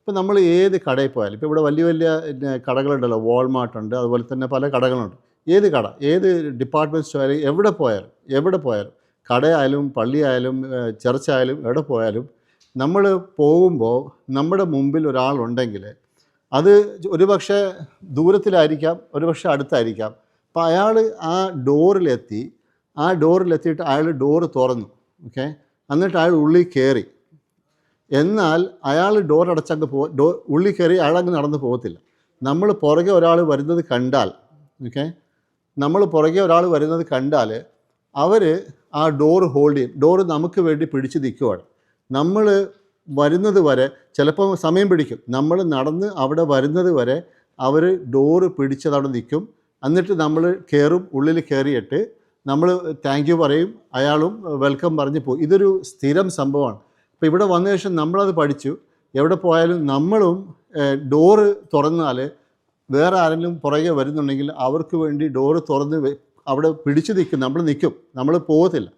ഇപ്പോൾ നമ്മൾ ഏത് കടയിൽ പോയാലും ഇപ്പോൾ ഇവിടെ വലിയ വലിയ കടകളുണ്ടല്ലോ, വാൾമാർട്ട് ഉണ്ട്, അതുപോലെ തന്നെ പല കടകളുണ്ട്. ഏത് കട, ഏത് ഡിപ്പാർട്ട്മെൻറ്റ് സ്റ്റോർ എവിടെ പോയാലും കടയായാലും പള്ളിയായാലും ചർച്ചായാലും എവിടെ പോയാലും നമ്മൾ പോകുമ്പോൾ നമ്മുടെ മുമ്പിൽ ഒരാളുണ്ടെങ്കിൽ അത് ഒരുപക്ഷെ ദൂരത്തിലായിരിക്കാം, ഒരുപക്ഷെ അടുത്തായിരിക്കാം. അപ്പോൾ അയാൾ ആ ഡോറിലെത്തിയിട്ട് അയാൾ ഡോറ് തുറന്നു, ഓക്കെ, എന്നിട്ട് അയാൾ ഉള്ളിൽ കയറി. എന്നാൽ അയാൾ ഡോർ അടച്ചങ്ങ് ഉള്ളിൽ കയറി അയാളങ്ങ് നടന്ന് പോകത്തില്ല. നമ്മൾ പുറകെ ഒരാൾ വരുന്നത് കണ്ടാൽ, ഓക്കെ, അവർ ആ ഡോറ് ഹോൾഡ് ചെയ്യും. ഡോറ് നമുക്ക് വേണ്ടി പിടിച്ച് നിൽക്കുവാണ്. നമ്മൾ വരുന്നത് വരെ ചിലപ്പോൾ സമയം പിടിക്കും. നമ്മൾ നടന്ന് അവിടെ വരുന്നത് വരെ അവർ ഡോറ് പിടിച്ചതവിടെ നിൽക്കും. എന്നിട്ട് നമ്മൾ ഉള്ളിൽ കയറിയിട്ട് നമ്മൾ താങ്ക് യു പറയും, അയാളും വെൽക്കം പറഞ്ഞ് പോകും. ഇതൊരു സ്ഥിരം സംഭവമാണ്. അപ്പോൾ ഇവിടെ വന്ന ശേഷം നമ്മളത് പഠിച്ചു. എവിടെ പോയാലും നമ്മളും ഡോറ് തുറന്നാൽ വേറെ ആരെങ്കിലും പുറകെ വരുന്നുണ്ടെങ്കിൽ അവർക്ക് വേണ്ടി ഡോറ് തുറന്ന് അവിടെ പിടിച്ചു നിൽക്കും, നമ്മൾ പോകത്തില്ല.